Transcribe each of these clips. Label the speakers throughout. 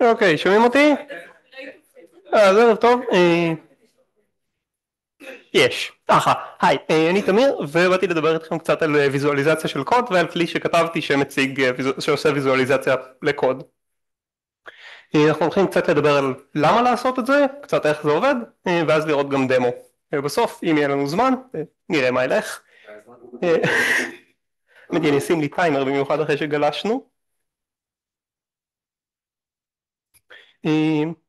Speaker 1: אוקיי, שומעים אותי? זה ערב טוב. יש. היי, אני תמיר, ובאתי לדבר איתכם קצת על ויזואליזציה של קוד ועל כלי שכתבתי שמציג, שעושה ויזואליזציה לקוד. אנחנו הולכים קצת לדבר על למה לעשות את זה, קצת איך זה עובד, ואז לראות גם דמו. ובסוף, אם יהיה לנו זמן, נראה מה ילך. אני אשים לי טיימר במיוחד אחרי שגלשנו.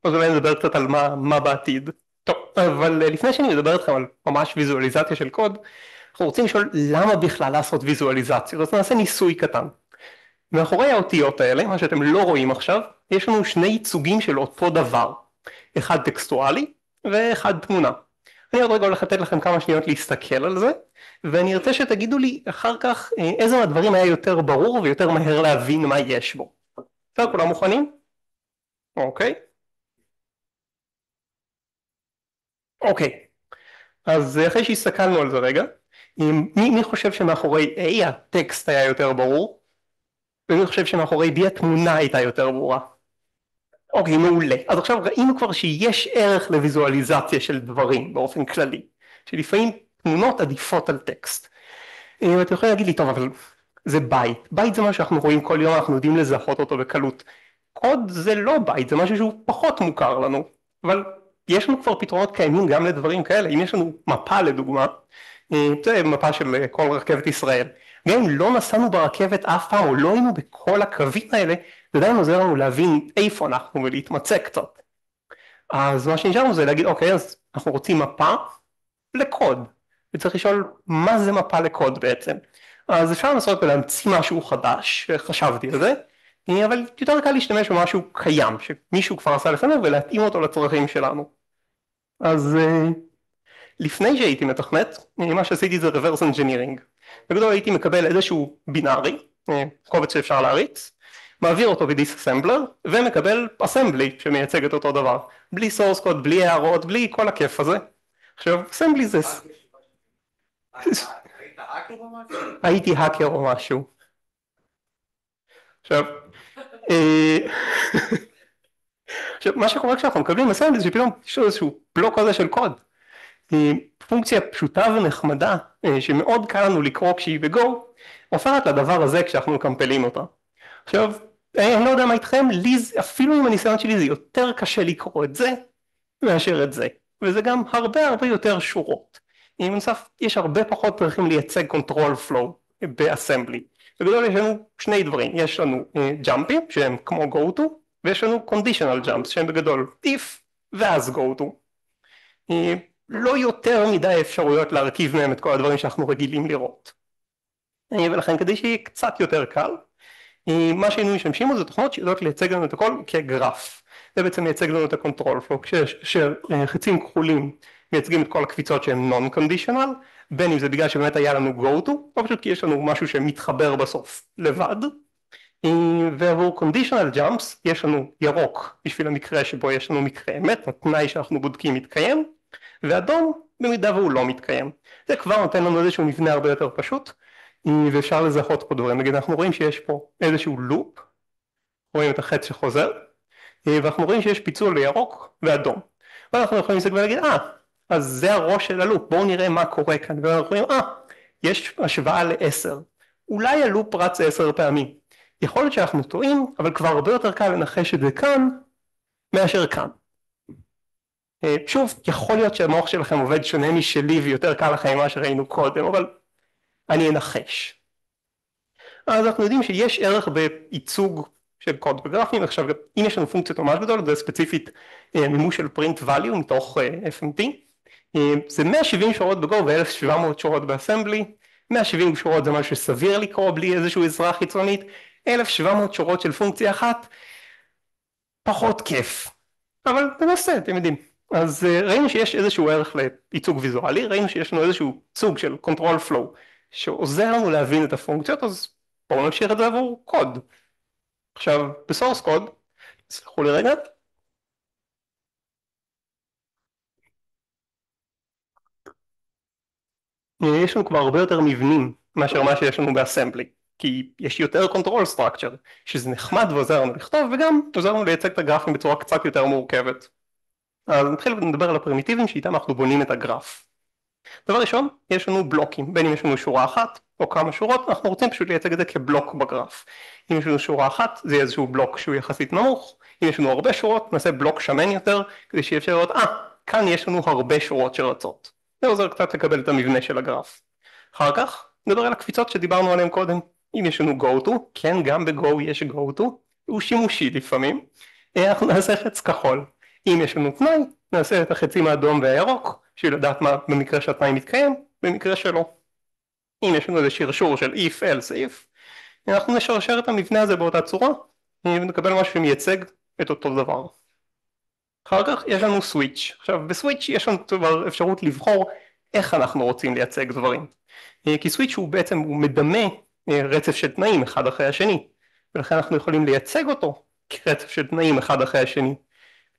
Speaker 1: אז אולי נדבר קצת על מה בעתיד. טוב, אבל לפני שאני מדבר איתכם על ממש ויזואליזציה של קוד, אנחנו רוצים לשאול למה בכלל לעשות ויזואליזציה, אז נעשה ניסוי קטן. מאחורי האותיות האלה, מה שאתם לא רואים עכשיו, יש לנו שני ייצוגים של אותו דבר, אחד טקסטואלי ואחד תמונה. אני עוד רגע הולך לתת לכם כמה שניות להסתכל על זה, ואני ארצה שתגידו לי אחר כך איזה מהדברים היה יותר ברור ויותר מהר להבין מה יש בו. בסדר, כולם מוכנים? אוקיי. אוקיי. אז אחרי שהסתכלנו על זה רגע, מי חושב שמאחורי A הטקסט היה יותר ברור? ומי חושב שמאחורי B התמונה הייתה יותר ברורה? אוקיי, מעולה. אז עכשיו ראינו כבר שיש ערך לויזואליזציה של דברים באופן כללי, שלפעמים תמונות עדיפות על טקסט. אתם יכולים להגיד לי, טוב, אבל זה בית. בית זה מה שאנחנו רואים כל יום, אנחנו יודעים לזהות אותו בקלות. קוד זה לא בית, זה משהו שהוא פחות מוכר לנו. אבל יש לנו כבר פתרונות קיימים גם לדברים כאלה. אם יש לנו מפה לדוגמה, זה מפה של כל רכבת ישראל. גם אם לא נסענו ברכבת אף פעם, או לא היינו בכל הקווים האלה, זה עדיין עוזר לנו להבין איפה אנחנו ולהתמצא קצת. אז מה שנשארנו זה להגיד, אוקיי, אז אנחנו רוצים מפה לקוד. וצריך לשאול מה זה מפה לקוד בעצם. אז אפשר לנסות ולהמציא משהו חדש, חשבתי על זה, אבל יותר קל להשתמש במשהו קיים, שמישהו כבר עשה לפניו ולהתאים אותו לצרכים שלנו. אז לפני שהייתי מתכנת, מה שעשיתי זה reverse engineering. בגדול הייתי מקבל איזשהו בינארי, קובץ שאפשר להריץ, מעביר אותו בדיסאסמבלר, ומקבל אסמבלי שמייצג את אותו דבר. בלי source code, בלי הערות, בלי כל הכיף הזה. עכשיו, אסמבלי זה... הייתי האקר או משהו. עכשיו, אה, עכשיו, מה שקורה כשאנחנו מקבלים אסמבלי זה שפתאום יש לו איזשהו בלוק כזה של קוד. פונקציה פשוטה ונחמדה שמאוד קל לנו לקרוא כשהיא בגו, הופכת לדבר הזה כשאנחנו מקמפלים אותה. עכשיו, אני לא יודע מה איתכם, לי, אפילו עם הניסיון שלי זה יותר קשה לקרוא את זה מאשר את זה, וזה גם הרבה הרבה יותר שורות. בנוסף, יש הרבה פחות דרכים לייצג control flow באסמבלי. בגדול יש לנו שני דברים, יש לנו ג'אמפים שהם כמו go to, ויש לנו conditional jumps שהם בגדול if ואז go to. לא יותר מדי אפשרויות להרכיב מהם את כל הדברים שאנחנו רגילים לראות. ולכן כדי שיהיה קצת יותר קל, מה שהיינו משתמשים בו זה תוכנות שיודעות לייצג לנו את הכל כגרף. זה בעצם מייצג לנו את הקונטרול פלו, כשחצים כחולים מייצגים את כל הקפיצות שהן נון קונדישיונל, בין אם זה בגלל שבאמת היה לנו go to, או פשוט כי יש לנו משהו שמתחבר בסוף לבד. ועבור conditional jumps יש לנו ירוק בשביל המקרה שבו יש לנו מקרה אמת, התנאי שאנחנו בודקים מתקיים, ואדום במידה והוא לא מתקיים. זה כבר נותן לנו איזשהו מבנה הרבה יותר פשוט, ואפשר לזהות פה דברים. נגיד אנחנו רואים שיש פה איזשהו לופ, רואים את החץ שחוזר, ואנחנו רואים שיש פיצול לירוק ואדום. ואנחנו יכולים להסתכל ולהגיד, אז זה הראש של הלופ, בואו נראה מה קורה כאן. ואנחנו רואים, יש השוואה ל10. אולי הלופ רץ 10 פעמים. יכול להיות שאנחנו טועים, אבל כבר הרבה יותר קל לנחש את זה כאן, מאשר כאן. שוב, יכול להיות שהמוח שלכם עובד שונה משלי ויותר קל לכם ממה שראינו קודם, אבל אני אנחש. אז אנחנו יודעים שיש ערך בייצוג של קוד בגרפים. עכשיו, אם יש לנו פונקציות ממש גדולות, זה ספציפית מימוש של print value מתוך FMT. זה 170 שורות בגו ו-1700 שורות באסמבלי. 170 שורות זה משהו שסביר לקרוא בלי איזשהו עזרה חיצונית. 1700 שורות של פונקציה אחת, פחות כיף. אבל ננסה, אתם יודעים. אז ראינו שיש איזשהו ערך לייצוג ויזואלי, ראינו שיש לנו איזשהו סוג של control flow שעוזר לנו להבין את הפונקציות, אז בואו נמשיך את זה עבור קוד. עכשיו, בסורס קוד, סלחו לי רגע, יש לנו כבר הרבה יותר מבנים מאשר מה שיש לנו באסמבלי. כי יש יותר control structure, שזה נחמד ועוזר לנו לכתוב, וגם עוזר לנו לייצג את הגרפים בצורה קצת יותר מורכבת. אז נתחיל ונדבר על הפרימיטיבים שאיתם אנחנו בונים את הגרף. דבר ראשון, יש לנו בלוקים, בין אם יש לנו שורה אחת או כמה שורות, אנחנו רוצים פשוט לייצג את זה כבלוק בגרף. אם יש לנו שורה אחת, זה יהיה איזשהו בלוק שהוא יחסית נמוך, אם יש לנו הרבה שורות, נעשה בלוק שמן יותר, כדי שיהיה אפשר לראות, כאן יש לנו הרבה שורות שרצות. זה עוזר קצת לקבל את המבנה של הגרף. אחר כך, נדבר על הקפיצות שדיברנו עליהן קודם. אם יש לנו go to, כן, גם ב-go יש go to, הוא שימושי לפעמים, אנחנו נעשה חץ כחול. אם יש לנו תנאי, נעשה את החצים האדום והירוק, בשביל לדעת מה במקרה שהתנאי מתקיים, במקרה שלו. אם יש לנו איזה שרשור של if, else, if, אנחנו נשרשר את המבנה הזה באותה צורה, ונקבל משהו שמייצג את אותו דבר. אחר כך יש לנו סוויץ'. עכשיו בסוויץ' יש לנו כבר אפשרות לבחור איך אנחנו רוצים לייצג דברים. כי סוויץ' הוא בעצם, הוא מדמה רצף של תנאים אחד אחרי השני, ולכן אנחנו יכולים לייצג אותו כרצף של תנאים אחד אחרי השני.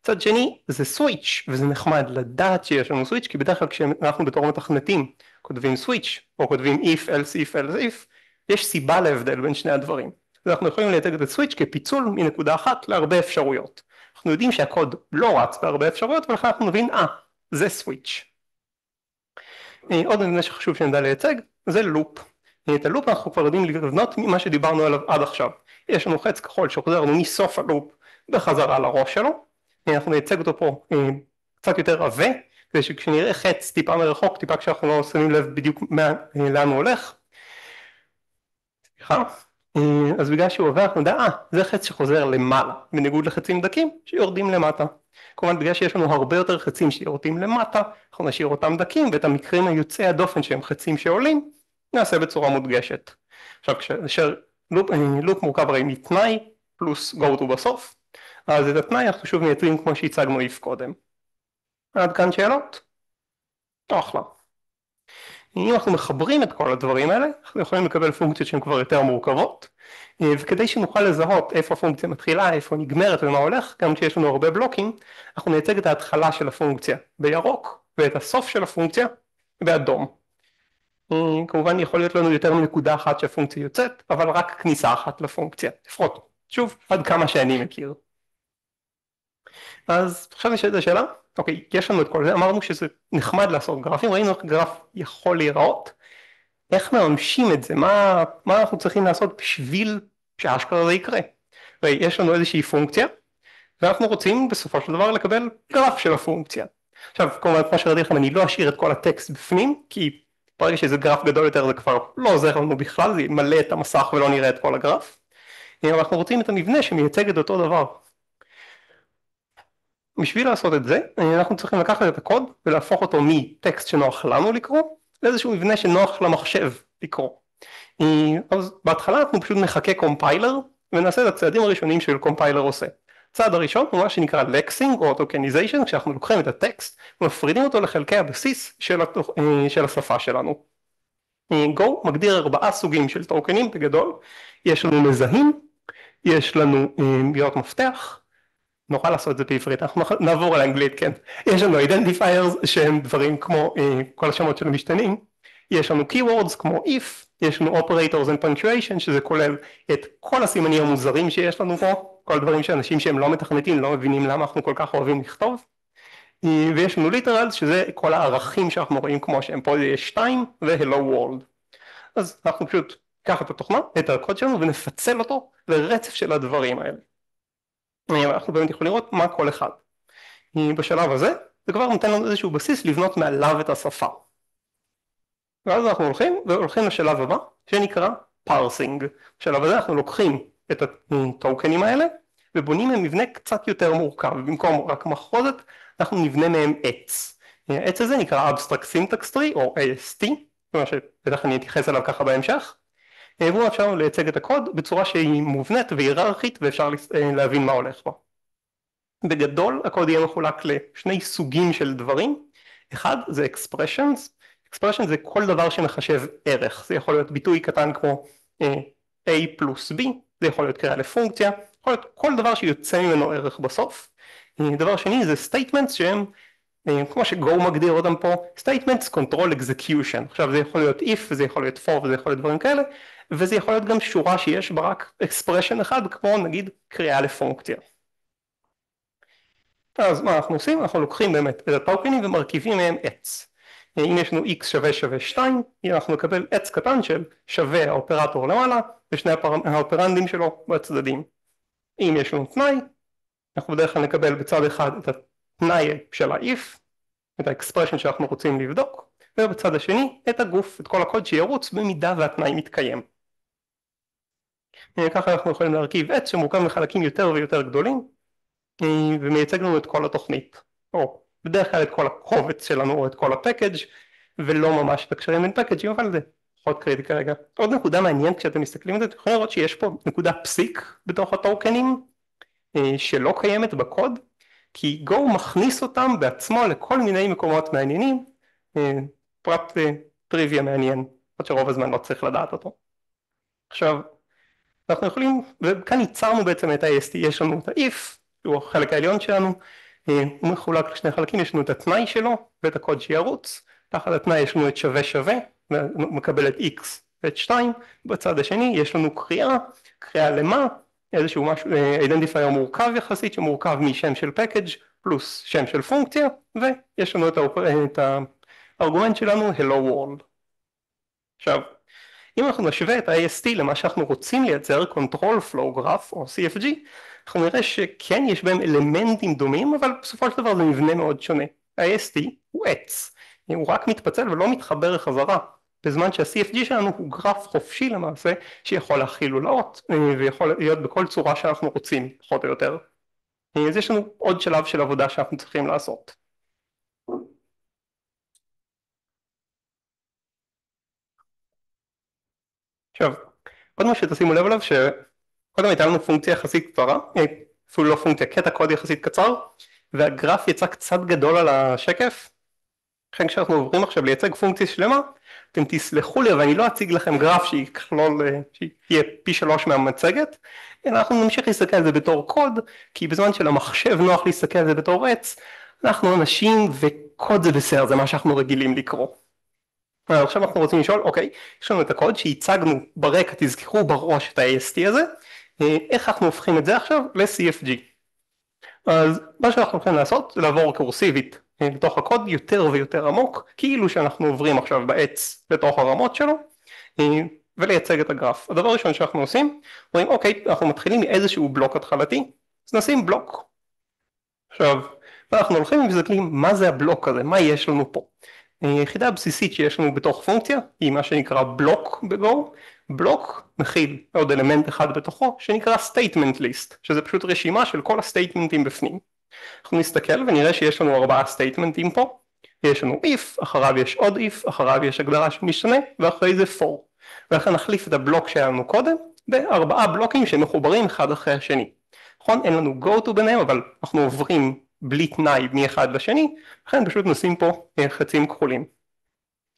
Speaker 1: צד שני זה סוויץ', וזה נחמד לדעת שיש לנו סוויץ', כי בדרך כלל כשאנחנו בתור מתכנתים כותבים סוויץ' או כותבים if, else, if, else, if, יש סיבה להבדל בין שני הדברים. אז אנחנו יכולים לייצג את סוויץ' כפיצול מנקודה אחת להרבה אפשרויות. אנחנו יודעים שהקוד לא רץ בהרבה אפשרויות, ולכן אנחנו נבין, זה סוויץ'. עוד מבנה שחשוב שנדע לייצג, זה לופ. את הלופ אנחנו כבר יודעים לבנות ממה שדיברנו עליו עד עכשיו. יש לנו חץ כחול שחוזר לנו מסוף הלופ בחזרה לראש שלו, אנחנו נייצג אותו פה קצת יותר עבה, כדי שכשנראה חץ טיפה מרחוק, טיפה כשאנחנו לא שמים לב בדיוק לאן הוא הולך, אז בגלל שהוא עובר אנחנו נדע, זה חץ שחוזר למעלה, בניגוד לחצים דקים שיורדים למטה. כמובן בגלל שיש לנו הרבה יותר חצים שיורדים למטה, אנחנו נשאיר אותם דקים, ואת המקרים היוצאי הדופן שהם חצים שעולים, נעשה בצורה מודגשת. עכשיו כאשר לופ מורכב הרי מתנאי פלוס go to בסוף, אז את התנאי אנחנו שוב מייצרים כמו שהצגנו if קודם. עד כאן שאלות? אחלה. אם אנחנו מחברים את כל הדברים האלה, אנחנו יכולים לקבל פונקציות שהן כבר יותר מורכבות, וכדי שנוכל לזהות איפה הפונקציה מתחילה, איפה נגמרת ומה הולך, גם כשיש לנו הרבה בלוקים, אנחנו נייצג את ההתחלה של הפונקציה בירוק, ואת הסוף של הפונקציה באדום. כמובן יכול להיות לנו יותר מנקודה אחת שהפונקציה יוצאת, אבל רק כניסה אחת לפונקציה, לפחות, שוב, עד כמה שאני מכיר. אז עכשיו נשאלת השאלה, אוקיי, יש לנו את כל זה, אמרנו שזה נחמד לעשות גרפים, ראינו איך גרף יכול להיראות, איך מממשים את זה, מה אנחנו צריכים לעשות בשביל שהאשכרה זה יקרה. יש לנו איזושהי פונקציה, ואנחנו רוצים בסופו של דבר לקבל גרף של הפונקציה. עכשיו, כמובן, כמו שראיתי לכם, אני לא אשאיר את כל הטקסט בפנים, כי ברגע שזה גרף גדול יותר זה כבר לא עוזר לנו בכלל, זה ימלא את המסך ולא נראה את כל הגרף. אבל אנחנו רוצים את המבנה שמייצג את אותו דבר. בשביל לעשות את זה, אנחנו צריכים לקחת את הקוד ולהפוך אותו מטקסט שנוח לנו לקרוא, לאיזשהו מבנה שנוח למחשב לקרוא. אז בהתחלה אנחנו פשוט נחכה קומפיילר, ונעשה את הצעדים הראשונים של קומפיילר עושה. הצעד הראשון הוא מה שנקרא לקסינג או טוקניזיישן, כשאנחנו לוקחים את הטקסט ומפרידים אותו לחלקי הבסיס של השפה שלנו. Go מגדיר 4 סוגים של טוקנים בגדול, יש לנו מזהים, יש לנו מילות מפתח, נוכל לעשות את זה בעברית, אנחנו נעבור על האנגלית, כן. יש לנו identifiers שהם דברים כמו כל השמות של המשתנים, יש לנו keywords כמו if, יש לנו operators and punctuation שזה כולל את כל הסימנים המוזרים שיש לנו פה, כל דברים שאנשים שהם לא מתכנתים לא מבינים למה אנחנו כל כך אוהבים לכתוב, ויש לנו literals שזה כל הערכים שאנחנו רואים כמו שהם פה יש 2 ו-hello world. אז אנחנו פשוט ניקח את התוכנה, את הקוד שלנו ונפצל אותו לרצף של הדברים האלה. אנחנו באמת יכולים לראות מה כל אחד. בשלב הזה זה כבר נותן לנו איזשהו בסיס לבנות מעליו את השפה. ואז אנחנו הולכים לשלב הבא שנקרא parsing. בשלב הזה אנחנו לוקחים את הטוקנים האלה ובונים מבנה קצת יותר מורכב. במקום רק מחרוזת אנחנו נבנה מהם עץ. העץ הזה נקרא abstract syntax tree או AST, מה שבטח אני אתייחס אליו ככה בהמשך. והוא אפשר לנו לייצג את הקוד בצורה שהיא מובנית והיררכית ואפשר להבין מה הולך בה. בגדול הקוד יהיה מחולק לשני סוגים של דברים. אחד זה expressions. expression זה כל דבר שמחשב ערך. זה יכול להיות ביטוי קטן כמו a פלוס b, זה יכול להיות קריאה לפונקציה, יכול להיות כל דבר שיוצא ממנו ערך בסוף. דבר שני זה statements שהם כמו שגו מגדיר אותם פה, statements control execution. עכשיו זה יכול להיות if, זה יכול להיות for, וזה יכול להיות דברים כאלה, וזה יכול להיות גם שורה שיש בה רק expression אחד, כמו נגיד קריאה לפונקציה. אז מה אנחנו עושים? אנחנו לוקחים באמת את הטוקנים ומרכיבים מהם עץ. אם יש לנו x שווה שווה 2, אנחנו נקבל עץ קטן של שווה האופרטור למעלה ושני האופרנדים שלו בצדדים. אם יש לנו תנאי, אנחנו בדרך כלל נקבל בצד אחד את התנאי של ה-if, את האקספרשן שאנחנו רוצים לבדוק, ובצד השני את הגוף, את כל הקוד שירוץ במידה והתנאי מתקיים. ככה אנחנו יכולים להרכיב עץ שמורכב מחלקים יותר ויותר גדולים, ומייצג לנו את כל התוכנית, או בדרך כלל את כל הקובץ שלנו או את כל הפקאג', ולא ממש את הקשרים בין פקאג'ים, אבל זה פחות קריטי כרגע. עוד נקודה מעניינת כשאתם מסתכלים על זה, אתם יכולים לראות שיש פה נקודה פסיק בתוך הטוקנים שלא קיימת בקוד, כי Go מכניס אותם בעצמו לכל מיני מקומות מעניינים, פרט טריוויה מעניין, עוד שרוב הזמן לא צריך לדעת אותו. עכשיו אנחנו יכולים, וכאן ייצרנו בעצם את ה-AST, יש לנו את ה-if, שהוא החלק העליון שלנו, הוא מחולק לשני חלקים, יש לנו את התנאי שלו ואת הקוד שירוץ, תחת התנאי יש לנו את שווה שווה, ומקבל את x ואת 2, בצד השני יש לנו קריאה, קריאה למה, איזשהו משהו, אידנטיפייר מורכב יחסית, שמורכב משם של פקאג' פלוס שם של פונקציה, ויש לנו את הארגומנט שלנו, hello world. עכשיו, אם אנחנו נשווה את ה-AST למה שאנחנו רוצים לייצר, Control Flow Graph או CFG, אנחנו נראה שכן יש בהם אלמנטים דומים, אבל בסופו של דבר זה מבנה מאוד שונה. ה-AST הוא עץ, הוא רק מתפצל ולא מתחבר לחזרה, בזמן שה-CFG שלנו הוא גרף חופשי למעשה, שיכול להכיל לולאות, ויכול להיות בכל צורה שאנחנו רוצים, פחות או יותר. אז יש לנו עוד שלב של עבודה שאנחנו צריכים לעשות. עכשיו, עוד מה שתשימו לב עליו, שקודם הייתה לנו פונקציה יחסית קצרה, אפילו לא פונקציה, קטע קוד יחסית קצר, והגרף יצא קצת גדול על השקף. לכן כשאנחנו עוברים עכשיו לייצג פונקציה שלמה, אתם תסלחו לי, אבל אני לא אציג לכם גרף שיהיה פי 3 מהמצגת, אלא אנחנו נמשיך להסתכל על זה בתור קוד, כי בזמן שלמחשב נוח להסתכל על זה בתור עץ, אנחנו אנשים וקוד זה בסדר, זה מה שאנחנו רגילים לקרוא. עכשיו אנחנו רוצים לשאול, אוקיי, יש לנו את הקוד שהצגנו ברקע, תזכרו בראש את ה-AST הזה, איך אנחנו הופכים את זה עכשיו ל-CFG. אז מה שאנחנו הולכים לעשות זה לעבור קורסיבית לתוך הקוד יותר ויותר עמוק, כאילו שאנחנו עוברים עכשיו בעץ לתוך הרמות שלו, ולייצג את הגרף. הדבר הראשון שאנחנו עושים, אומרים אוקיי, אנחנו מתחילים מאיזשהו בלוק התחלתי, אז נשים בלוק. עכשיו, אנחנו הולכים ומסתכלים מה זה הבלוק הזה, מה יש לנו פה. היחידה הבסיסית שיש לנו בתוך פונקציה היא מה שנקרא בלוק בגו. בלוק מכיל עוד אלמנט אחד בתוכו שנקרא statement list, שזה פשוט רשימה של כל הסטייטמנטים בפנים. אנחנו נסתכל ונראה שיש לנו 4 סטייטמנטים פה, יש לנו if, אחריו יש עוד if, אחריו יש הגדרה של משתנה ואחרי זה for, ולכן נחליף את הבלוק שהיה לנו קודם ב4 בלוקים שמחוברים אחד אחרי השני. נכון, אין לנו go to ביניהם, אבל אנחנו עוברים בלי תנאי מאחד לשני, לכן פשוט נשים פה חצים כחולים.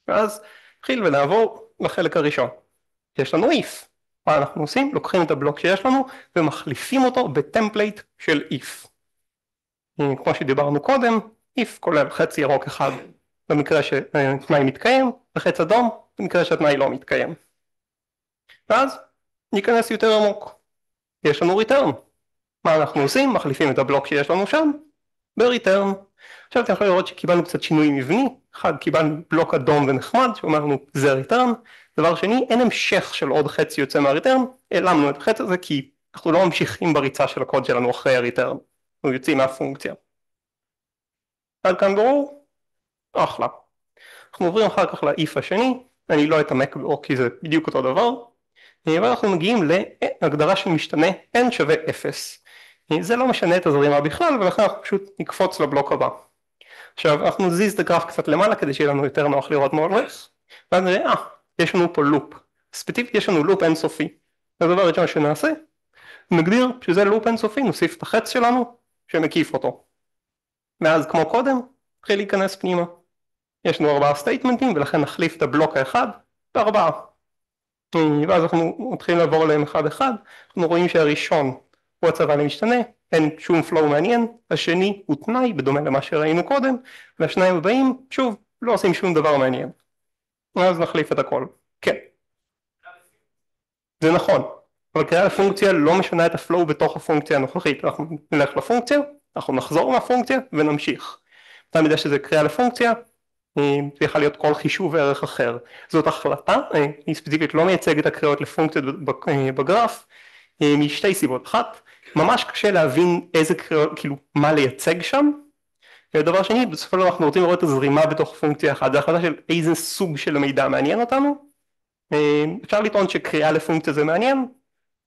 Speaker 1: ואז נתחיל ונעבור לחלק הראשון. יש לנו if. מה אנחנו עושים? לוקחים את הבלוק שיש לנו ומחליפים אותו בטמפלייט של if. כמו שדיברנו קודם, if כולל חצי ירוק אחד במקרה שהתנאי מתקיים, וחץ אדום במקרה שהתנאי לא מתקיים. ואז ניכנס יותר עמוק. יש לנו return. מה אנחנו עושים? מחליפים את הבלוק שיש לנו שם ב-return. עכשיו אתם יכולים לראות שקיבלנו קצת שינוי מבני. אחד, קיבלנו בלוק אדום ונחמד שאומרנו זה return. דבר שני, אין המשך של עוד חצי יוצא מה-return, העלמנו את החצי הזה כי אנחנו לא ממשיכים בריצה של הקוד שלנו אחרי ה-return. אנחנו יוצאים מהפונקציה. עד כאן ברור? אחלה. אנחנו עוברים אחר כך ל-if השני, אני לא אתעמק בו כי זה בדיוק אותו דבר, ואנחנו מגיעים להגדרה של משתנה n שווה 0. זה לא משנה את הזרימה בכלל, ולכן אנחנו פשוט נקפוץ לבלוק הבא. עכשיו אנחנו נזיז את הגרף קצת למעלה כדי שיהיה לנו יותר נוח לראות מה הולך, ואז נראה, יש לנו פה לופ. ספציפית יש לנו לופ אינסופי. הדבר הראשון שנעשה, נגדיר שזה לופ אינסופי, נוסיף את החץ שלנו שמקיף אותו. ואז כמו קודם, נתחיל להיכנס פנימה. יש לנו 4 סטייטמנטים ולכן נחליף את הבלוק האחד ב4. ואז אנחנו מתחילים לעבור עליהם אחד אחד. אנחנו רואים שהראשון הוא הצבה למשתנה, אין שום פלואו מעניין, השני הוא תנאי בדומה למה שראינו קודם, והשניים הבאים שוב לא עושים שום דבר מעניין. ואז נחליף את הכל. כן. זה נכון, אבל קריאה לפונקציה לא משנה את הפלואו בתוך הפונקציה הנוכחית. אנחנו נלך לפונקציה, אנחנו נחזור מהפונקציה ונמשיך. אתה יודע שזה קריאה לפונקציה, זה יכול להיות כל חישוב וערך אחר. זאת החלטה, היא ספציפית לא מייצגת הקריאות לפונקציות בגרף, משתי סיבות. אחת, ממש קשה להבין איזה קריאות, כאילו מה לייצג שם, ודבר שני, בסופו של דבר אנחנו רוצים לראות את הזרימה בתוך פונקציה אחת, זה החלטה של איזה סוג של מידע מעניין אותנו. אפשר לטעון שקריאה לפונקציה זה מעניין,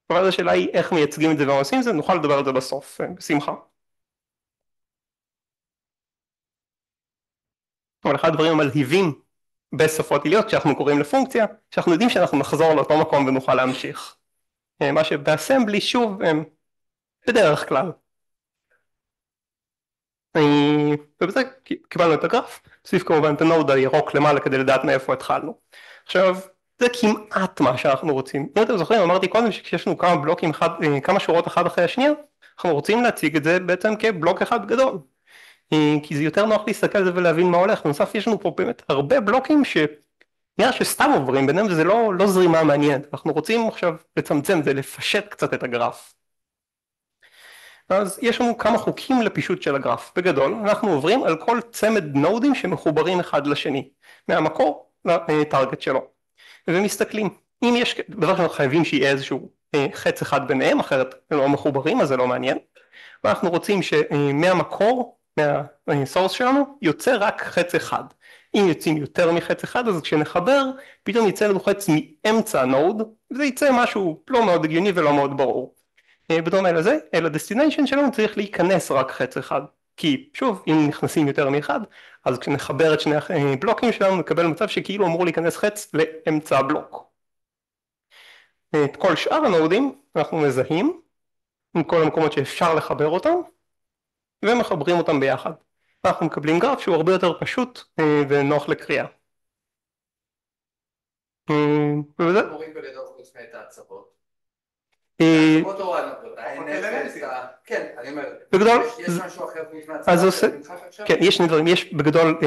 Speaker 1: אבל השאלה היא איך מייצגים את זה ומה עושים את זה, נוכל לדבר על זה בסוף, בשמחה. אבל אחד הדברים המלהיבים בשפות עיליות שאנחנו קוראים לפונקציה, שאנחנו יודעים שאנחנו נחזור לאותו מקום ונוכל להמשיך. מה שבאסמבלי שוב בדרך כלל. ובזה קיבלנו את הגרף, סביב כמובן את הנוד הירוק למעלה כדי לדעת מאיפה התחלנו. עכשיו זה כמעט מה שאנחנו רוצים. אם אתם זוכרים אמרתי קודם שכשיש לנו כמה בלוקים, כמה שורות אחד אחרי השנייה, אנחנו רוצים להציג את זה בעצם כבלוק אחד גדול. כי זה יותר נוח להסתכל על זה ולהבין מה הולך. בנוסף יש לנו פה באמת הרבה בלוקים שנראה שסתם עוברים ביניהם וזה לא זרימה מעניינת. אנחנו רוצים עכשיו לצמצם זה, לפשט קצת את הגרף. אז יש לנו כמה חוקים לפישוט של הגרף. בגדול אנחנו עוברים על כל צמד נודים שמחוברים אחד לשני, מהמקור לטרגט שלו. ומסתכלים, אם יש, בדרך כלל חייבים שיהיה איזשהו חץ אחד ביניהם, אחרת הם לא מחוברים אז זה לא מעניין. ואנחנו רוצים שמהמקור, מהסורס שלנו, יוצא רק חץ אחד. אם יוצאים יותר מחץ אחד אז כשנחבר פתאום יצא לנו חץ מאמצע הנוד, וזה יצא משהו לא מאוד הגיוני ולא מאוד ברור. בדומה לזה, אל הדסטיניישן שלנו צריך להיכנס רק חץ אחד, כי שוב אם נכנסים יותר מאחד אז כשנחבר את שני הבלוקים שלנו נקבל מצב שכאילו אמור להיכנס חץ לאמצע הבלוק. את כל שאר הנודים אנחנו מזהים עם כל המקומות שאפשר לחבר אותם ומחברים אותם ביחד. אנחנו מקבלים גרף שהוא הרבה יותר פשוט ונוח לקריאה. ובזה
Speaker 2: מורים בגדול חוץ מאת ההצבות. ההצבות הורדנו, כן, אני אומר,
Speaker 1: בגדול,
Speaker 2: יש משהו אחר חוץ מההצבות?
Speaker 1: כן, יש שני דברים, יש בגדול,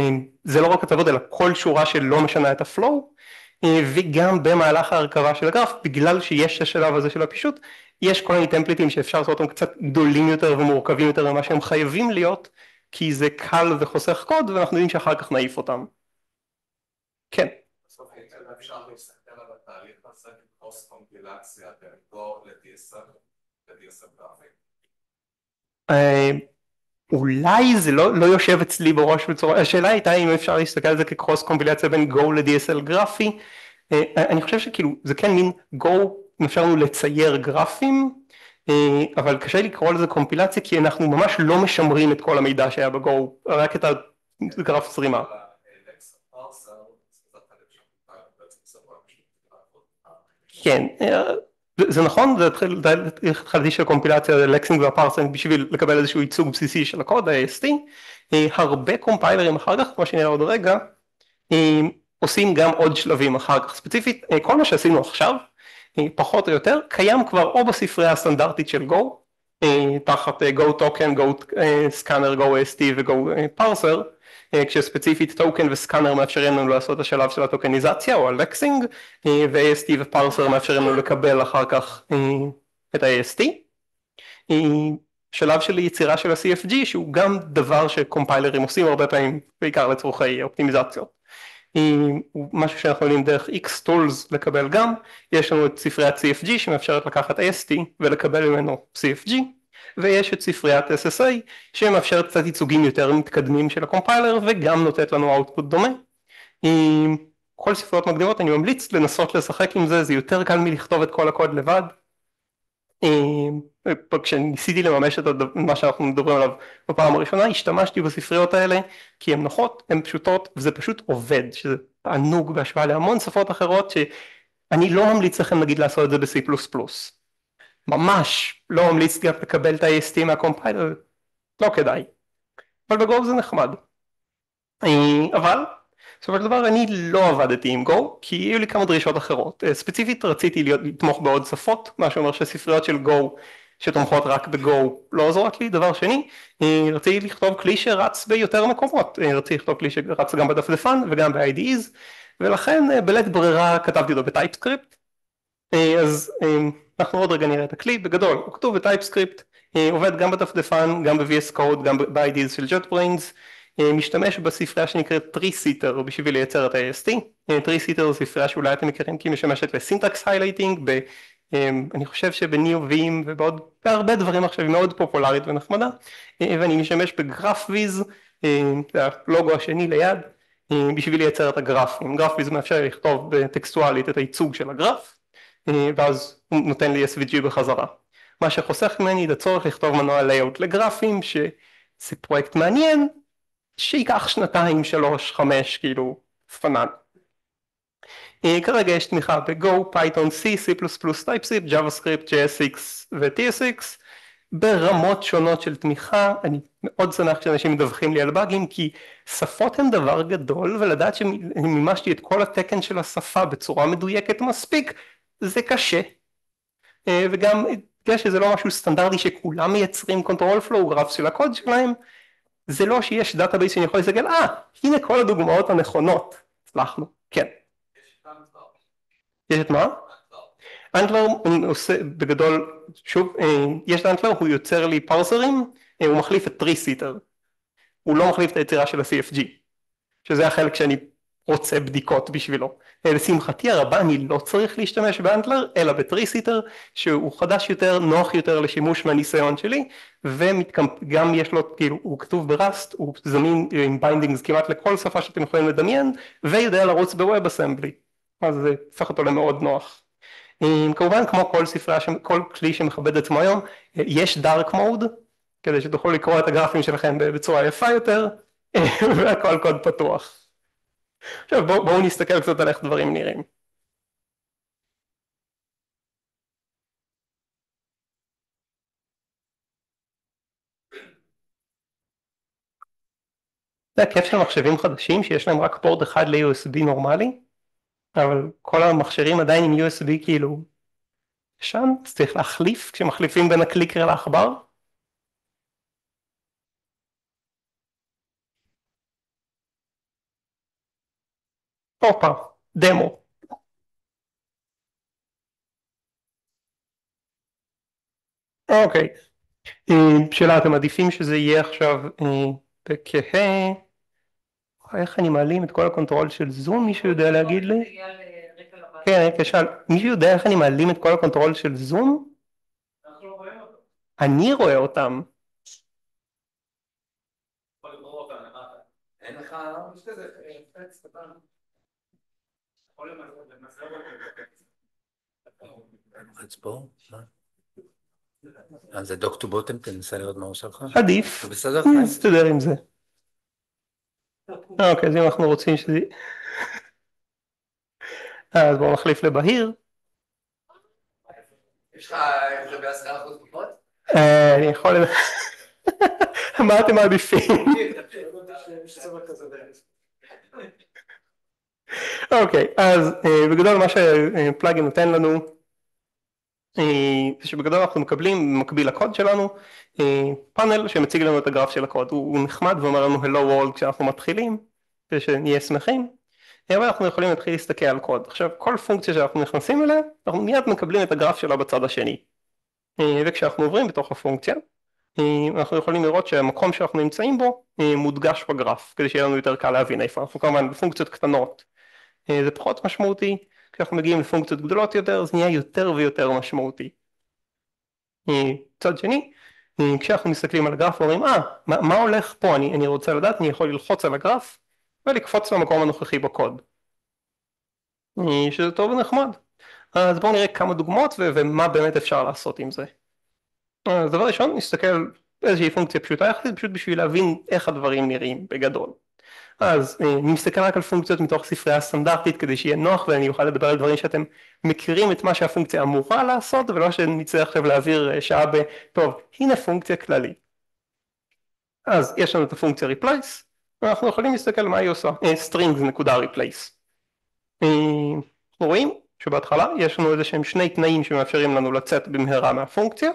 Speaker 1: זה לא רק הצבות אלא כל שורה שלא משנה את הפלואו, וגם במהלך ההרכבה של הגרף, בגלל שיש את השלב הזה של הפישוט, יש כל מיני טמפליטים שאפשר לעשות אותם קצת גדולים יותר ומורכבים יותר ממה שהם חייבים להיות, כי זה קל וחוסך קוד ואנחנו יודעים שאחר כך נעיף אותם. כן.
Speaker 3: בסוף אפשר להסתכל על התהליך הזה בפוסט קומפילציה בין גו ל-DSL גרפי.
Speaker 1: אולי זה לא יושב אצלי בראש בצורה, השאלה הייתה אם אפשר להסתכל על זה כקרוס קומפילציה בין גו ל-DSL גרפי. אני חושב שכאילו זה כן מין גו, אפשר לנו לצייר גרפים, אבל קשה לקרוא לזה קומפילציה כי אנחנו ממש לא משמרים את כל המידע שהיה בגו, רק את הגרף זרימה. כן, זה נכון, זה התחלתי של קומפילציה לקסינג והפרסינג בשביל לקבל איזשהו ייצוג בסיסי של הקוד, ה-AST. הרבה קומפיילרים אחר כך, כמו שנראה עוד רגע, עושים גם עוד שלבים אחר כך. ספציפית, כל מה שעשינו עכשיו, פחות או יותר, קיים כבר או בספרייה הסטנדרטית של Go, תחת Go Token, Go Scanner, Go AST ו-Go Parser, כשספציפית טוקן וסקאנר מאפשרים לנו לעשות את השלב של הטוקניזציה או הלקסינג, ו-AST ופרסר מאפשרים לנו לקבל אחר כך את ה-AST. שלב של יצירה של ה-CFG שהוא גם דבר שקומפיילרים עושים הרבה פעמים בעיקר לצורכי אופטימיזציות. הוא משהו שאנחנו יודעים דרך X Tools לקבל גם, יש לנו את ספריית CFG שמאפשרת לקחת AST ולקבל ממנו CFG, ויש את ספריית SSA שמאפשרת קצת ייצוגים יותר מתקדמים של הקומפיילר וגם נותנת לנו אאוטפוט דומה. כל ספריות מקדימות אני ממליץ לנסות לשחק עם זה, זה יותר קל מלכתוב את כל הקוד לבד. כשניסיתי לממש את מה שאנחנו מדברים עליו בפעם הראשונה, השתמשתי בספריות האלה כי הן נוחות, הן פשוטות וזה פשוט עובד, שזה תענוג בהשוואה להמון שפות אחרות שאני לא ממליץ לכם נגיד לעשות את זה ב-C++. ממש לא ממליץ גם לקבל את ה-AST מהקומפיילר, לא כדאי, אבל בגו זה נחמד. אבל בסופו של דבר אני לא עבדתי עם גו כי היו לי כמה דרישות אחרות. ספציפית רציתי לתמוך בעוד שפות, מה שאומר שספריות של גו שתומכות רק בגו לא עוזרות לי. דבר שני, רציתי לכתוב כלי שרץ ביותר מקומות, רציתי לכתוב כלי שרץ גם בדפדפן וגם ב-IDEs, ולכן בלית ברירה כתבתי אותו בטייפסקריפט. אז אנחנו עוד רגע נראה את הכלי. בגדול הוא כתוב בטייפסקריפט, עובד גם בדפדפן, גם ב-VS Code, גם ב-IDs של JetBrains, משתמש בספרייה שנקראת 3Seater בשביל לייצר את ה-AST. 3Seater זו ספרייה שאולי אתם מכירים כי היא משמשת לסינטקס היילייטינג, אני חושב שבניו-וים ובעוד בהרבה דברים עכשיו, היא מאוד פופולרית ונחמדה, ואני משמש בגרף-ויז, זה הלוגו השני ליד, בשביל לייצר את הגרפים. גרף-ויז מאפשר לכתוב טקסטואלית את הייצוג של הגרף, ואז הוא נותן לי SVG בחזרה. מה שחוסך ממני את הצורך לכתוב מנוע לייאוט לגרפים, שזה פרויקט מעניין, שיקח 2, 3, 5, כאילו, פנן. כרגע יש תמיכה ב-Go, Python, C, C++, TypeScript, JavaScript, JSX ו-TSX, ברמות שונות של תמיכה. אני מאוד שמח כשאנשים מדווחים לי על באגים, כי שפות הן דבר גדול, ולדעת שמימשתי את כל התקן של השפה בצורה מדויקת מספיק, זה קשה. וגם בגלל שזה לא משהו סטנדרטי שכולם מייצרים control flow גרף של הקוד שלהם, זה לא שיש דאטאבייס שאני יכול להסתכל, הנה כל הדוגמאות הנכונות, הצלחנו, כן. יש את מה? אנטלר עושה בגדול, שוב, יש את אנטלר, הוא יוצר לי פרסרים, הוא מחליף את 3Seater, הוא לא מחליף את היצירה של ה-CFG, שזה החלק שאני רוצה בדיקות בשבילו. לשמחתי הרבה אני לא צריך להשתמש באנטלר, אלא ב-3Seater, שהוא חדש יותר, נוח יותר לשימוש מהניסיון שלי, וגם יש לו, כאילו, הוא כתוב בראסט, הוא זמין עם ביינדינגס כמעט לכל שפה שאתם יכולים לדמיין, ויודע לרוץ בווב אסמבלי, אז זה הופך אותו למאוד נוח. כמובן כמו כל ספרייה, כל כלי שמכבד עצמו היום, יש דארק מוד, כדי שתוכלו לקרוא את הגרפים שלכם בצורה יפה יותר, והכל קוד פתוח. עכשיו בואו נסתכל קצת על איך דברים נראים. זה הכיף של מחשבים חדשים שיש להם רק פורט אחד ל-USB נורמלי, אבל כל המכשירים עדיין עם USB כאילו ישן, אז צריך להחליף כשמחליפים בין הקליקר לעכבר. הופה, דמו. אוקיי, שאלה, אתם עדיפים שזה יהיה עכשיו בכהה, איך אני מעלים את כל הקונטרול של זום, מישהו יודע להגיד לי? כן, כשאל, מישהו יודע איך אני מעלים את כל הקונטרול של זום?
Speaker 2: אנחנו לא רואים אותו.
Speaker 1: אני רואה אותם.
Speaker 2: אין לך, יש כזה פץ קטן. יכול למזל
Speaker 4: פה? אז זה דוקטור בוטם, תנסה לראות מה הוא עושה לך?
Speaker 1: עדיף.
Speaker 4: בסדר?
Speaker 1: נסתדר עם זה. אוקיי, אז אם אנחנו רוצים שזה... אז בואו נחליף לבהיר.
Speaker 2: יש לך את זה ב10% פחות?
Speaker 1: אני יכול... מה אתם מעדיפים? אוקיי, אז בגדול מה שפלאגין נותן לנו זה שבגדול אנחנו מקבלים במקביל לקוד שלנו פאנל שמציג לנו את הגרף של הקוד. הוא נחמד ואומר לנו hello world כשאנחנו מתחילים כדי שנהיה שמחים, אבל אנחנו יכולים להתחיל להסתכל על קוד. עכשיו כל פונקציה שאנחנו נכנסים אליה אנחנו מיד מקבלים את הגרף שלה בצד השני, וכשאנחנו עוברים בתוך הפונקציה אנחנו יכולים לראות שהמקום שאנחנו נמצאים בו מודגש בגרף כדי שיהיה לנו יותר קל להבין איפה אנחנו. כמובן בפונקציות קטנות זה פחות משמעותי, כשאנחנו מגיעים לפונקציות גדולות יותר זה נהיה יותר ויותר משמעותי. צד שני, כשאנחנו מסתכלים על הגרף ואומרים מה הולך פה, אני רוצה לדעת, אני יכול ללחוץ על הגרף ולקפוץ למקום הנוכחי בקוד, שזה טוב ונחמד. אז בואו נראה כמה דוגמאות ומה באמת אפשר לעשות עם זה. אז דבר ראשון נסתכל על איזושהי פונקציה פשוטה יחסית, פשוט בשביל להבין איך הדברים נראים בגדול. אז אני מסתכל רק על פונקציות מתוך ספרייה סטנדרטית כדי שיהיה נוח ואני אוכל לדבר על דברים שאתם מכירים את מה שהפונקציה אמורה לעשות, ולא שנצטרך עכשיו להעביר שעה טוב, הנה פונקציה כללית. אז יש לנו את הפונקציה replace, ואנחנו יכולים להסתכל מה היא עושה, strings.replace. אנחנו רואים שבהתחלה יש לנו איזה שהם שני תנאים שמאפשרים לנו לצאת במהרה מהפונקציה,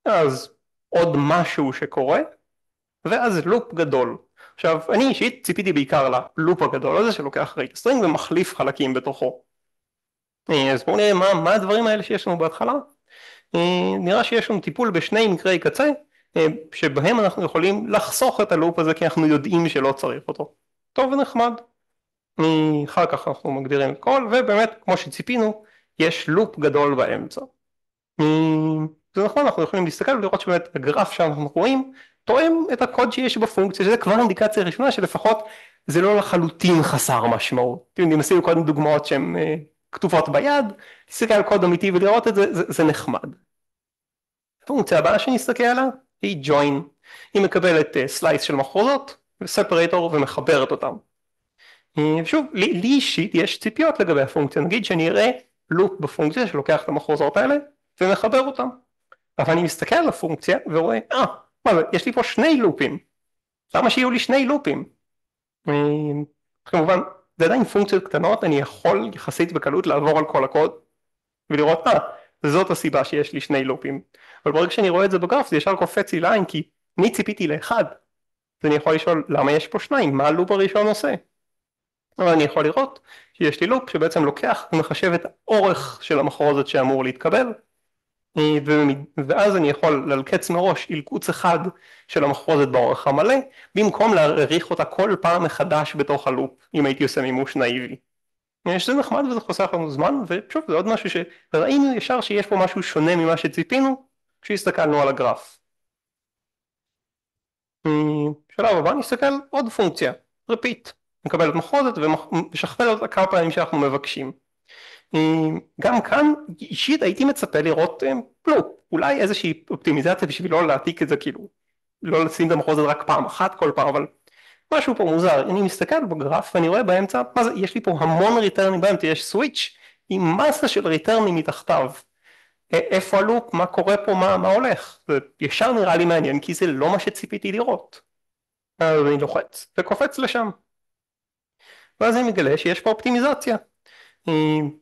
Speaker 1: אז עוד משהו שקורה, ואז לופ גדול. עכשיו אני אישית ציפיתי בעיקר ללופ הגדול הזה שלוקח רייט סטרינג ומחליף חלקים בתוכו. אז בואו נראה מה הדברים האלה שיש לנו בהתחלה. נראה שיש לנו טיפול בשני מקרי קצה, שבהם אנחנו יכולים לחסוך את הלופ הזה כי אנחנו יודעים שלא צריך אותו. טוב ונחמד. אחר כך אנחנו מגדירים את כל, ובאמת כמו שציפינו יש לופ גדול באמצע. זה נכון, אנחנו יכולים להסתכל ולראות שבאמת הגרף שאנחנו רואים תואם את הקוד שיש בפונקציה, שזה כבר אינדיקציה ראשונה שלפחות זה לא לחלוטין חסר משמעות. אתם יודעים, עשינו קודם דוגמאות שהן כתובות ביד, להסתכל על קוד אמיתי ולראות את זה, זה נחמד. הפונקציה הבאה שנסתכל עליה היא join. היא מקבלת סלייס של מחרוזות וספרטור ומחברת אותם. שוב, לי אישית יש ציפיות לגבי הפונקציה, נגיד שאני אראה לופ בפונקציה שלוקח את המחרוזות האלה ומחבר אותם. אבל אני מסתכל על הפונקציה ורואה, יש לי פה שני לופים. למה שיהיו לי שני לופים? כמובן, זה עדיין פונקציות קטנות, אני יכול יחסית בקלות לעבור על כל הקוד ולראות, זאת הסיבה שיש לי שני לופים. אבל ברגע שאני רואה את זה בגרף, זה ישר קופץ לי לעין, כי אני ציפיתי לאחד. אז אני יכול לשאול, למה יש פה שניים? מה הלופ הראשון עושה? אבל אני יכול לראות שיש לי לופ שבעצם לוקח ומחשב את האורך של המחרוזת שאמור להתקבל, ואז אני יכול ללקץ מראש אילקוץ אחד של המחרוזת באורך המלא, במקום להעריך אותה כל פעם מחדש בתוך הלופ, אם הייתי עושה מימוש נאיבי. שזה נחמד וזה חוסך לנו זמן, ושוב זה עוד משהו שראינו ישר שיש פה משהו שונה ממה שציפינו כשהסתכלנו על הגרף. בשלב הבא נסתכל עוד פונקציה, repeat, מקבלת מחרוזת ומשכפל אותה כמה פעמים שאנחנו מבקשים. גם כאן אישית הייתי מצפה לראות אולי איזושהי אופטימיזציה בשביל לא להעתיק את זה, כאילו לא לשים את המחרוזת רק פעם אחת כל פעם, אבל משהו פה מוזר. אני מסתכל בגרף ואני רואה באמצע, מה זה, יש לי פה המון ריטרנים באמצע, יש סוויץ' עם מסה של ריטרנים מתחתיו. איפה הלופ, מה קורה פה, מה הולך? זה ישר נראה לי מעניין כי זה לא מה שציפיתי לראות. אז אני לוחץ וקופץ לשם, ואז אני מגלה שיש פה אופטימיזציה.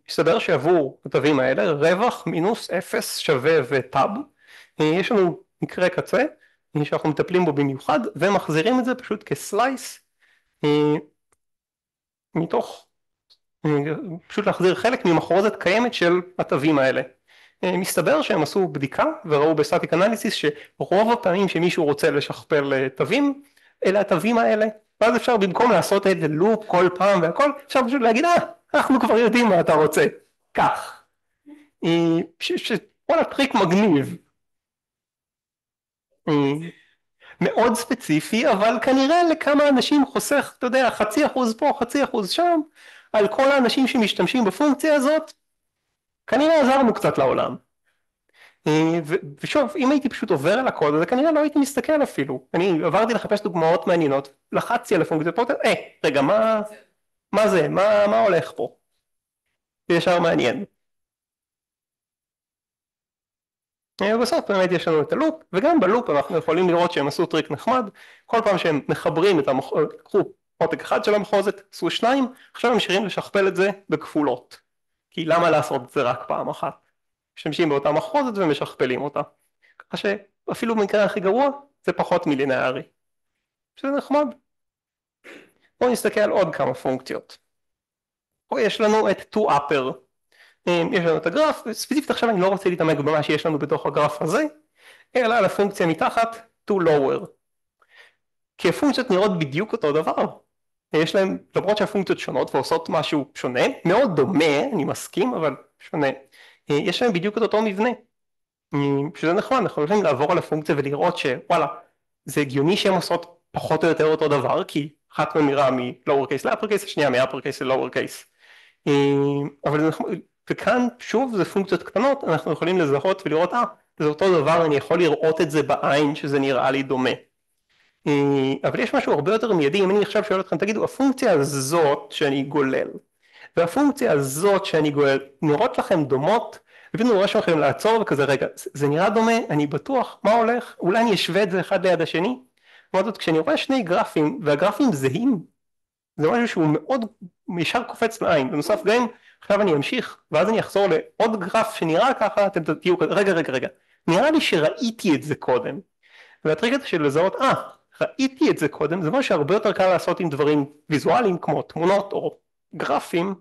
Speaker 1: מסתבר שעבור התווים האלה רווח מינוס 0 שווה וטאב. יש לנו מקרה קצה שאנחנו מטפלים בו במיוחד ומחזירים את זה פשוט כסלייס מתוך, פשוט להחזיר חלק ממחרוזת קיימת של התווים האלה. מסתבר שהם עשו בדיקה וראו בסטטיק אנליסיס שרוב הפעמים שמישהו רוצה לשכפל תווים אלה התווים האלה, ואז אפשר במקום לעשות את זה לופ כל פעם והכל, אפשר פשוט להגיד אנחנו כבר יודעים מה אתה רוצה, כך. וואלה, טריק מגניב. מאוד ספציפי, אבל כנראה לכמה אנשים חוסך, אתה יודע, 0.5% פה, 0.5% שם, על כל האנשים שמשתמשים בפונקציה הזאת, כנראה עזרנו קצת לעולם. ושוב, אם הייתי פשוט עובר על הקוד הזה, כנראה לא הייתי מסתכל אפילו. אני עברתי לחפש דוגמאות מעניינות, לחצתי על הפונקציה פה, רגע, מה זה, מה הולך פה? זה ישר מעניין. ובסוף באמת יש לנו את הלופ, וגם בלופ אנחנו יכולים לראות שהם עשו טריק נחמד, כל פעם שהם מחברים את קחו עותק אחד של המחרוזת, עשו 2, עכשיו הם משאירים לשכפל את זה בכפולות. כי למה לעשות את זה רק פעם אחת? משתמשים באותה מחרוזת ומשכפלים אותה. ככה שאפילו במקרה הכי גרוע, זה פחות מלינארי. שזה נחמד. בואו נסתכל על עוד כמה פונקציות. פה יש לנו את toUpper. יש לנו את הגרף, ספציפית עכשיו אני לא רוצה להתעמק במה שיש לנו בתוך הגרף הזה, אלא על הפונקציה מתחת toLower. כי הפונקציות נראות בדיוק אותו דבר. יש להם, למרות שהפונקציות שונות ועושות משהו שונה, מאוד דומה, אני מסכים, אבל שונה. יש להם בדיוק את אותו מבנה. שזה נכון, אנחנו יכולים לעבור על הפונקציה ולראות שוואלה, זה הגיוני שהן עושות פחות או יותר אותו דבר, כי אחת מהן נראה מ-lower case ל-upper case, השנייה מ-upper case ל-lower case. אבל זה נכון, וכאן שוב זה פונקציות קטנות, אנחנו יכולים לזהות ולראות, זה אותו דבר, אני יכול לראות את זה בעין שזה נראה לי דומה. אבל יש משהו הרבה יותר מיידי, אם אני עכשיו שואל אתכם, תגידו, הפונקציה הזאת שאני גולל, והפונקציה הזאת שאני גולל, נראות לכם דומות, ופתאום נראה לכם לעצור וכזה, רגע, זה נראה דומה, אני בטוח, מה הולך? אולי אני אשווה את זה אחד ליד השני? זאת, כשאני רואה שני גרפים, והגרפים זהים, זה משהו שהוא מאוד ישר קופץ לעין. בנוסף, גם אם עכשיו אני אמשיך, ואז אני אחזור לעוד גרף שנראה ככה, אתם תהיו כזה, רגע, נראה לי שראיתי את זה קודם. והטריק הזה של לזהות, ראיתי את זה קודם, זה משהו שהרבה יותר קל לעשות עם דברים ויזואליים, כמו תמונות או גרפים,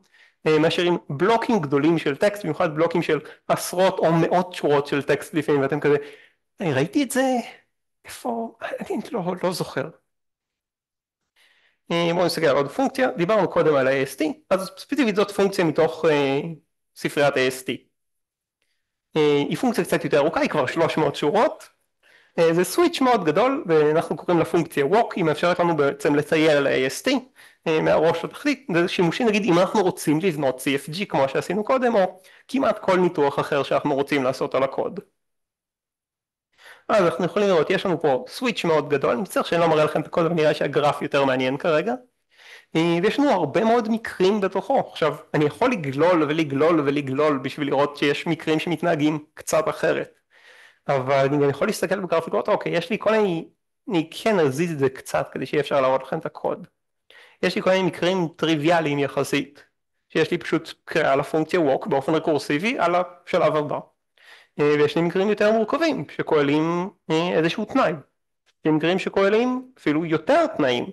Speaker 1: מאשר עם בלוקים גדולים של טקסט, במיוחד בלוקים של עשרות או מאות שורות של טקסט לפעמים, ואתם כזה, אני ראיתי את זה, איפה, אני לא זוכר. בואו נסתכל על עוד פונקציה, דיברנו קודם על AST, אז ספציפית זאת פונקציה מתוך ספריית AST. היא פונקציה קצת יותר ארוכה, היא כבר 300 שורות, זה סוויץ' מאוד גדול, ואנחנו קוראים לפונקציה walk, היא מאפשרת לנו בעצם לצייר ל-AST, מהראש לתחתית, זה שימושי נגיד אם אנחנו רוצים לבנות CFG כמו שעשינו קודם, או כמעט כל ניתוח אחר שאנחנו רוצים לעשות על הקוד. אז אנחנו יכולים לראות, יש לנו פה סוויץ' מאוד גדול, אני מצטער שאני לא מראה לכם את הקוד, אבל נראה שהגרף יותר מעניין כרגע, ויש לנו הרבה מאוד מקרים בתוכו. עכשיו, אני יכול לגלול ולגלול ולגלול בשביל לראות שיש מקרים שמתנהגים קצת אחרת, אבל אני גם יכול להסתכל בגרף ולראות, אוקיי, יש לי כל מיני, אני כן אזיז את זה קצת כדי שיהיה אפשר להראות לכם את הקוד. יש לי כל מיני מקרים טריוויאליים יחסית, שיש לי פשוט קריאה לפונקציה walk באופן רקורסיבי על השלב הבא. ויש לי מקרים יותר מורכבים שכוללים איזשהו תנאי. יש מקרים שכוללים אפילו יותר תנאים.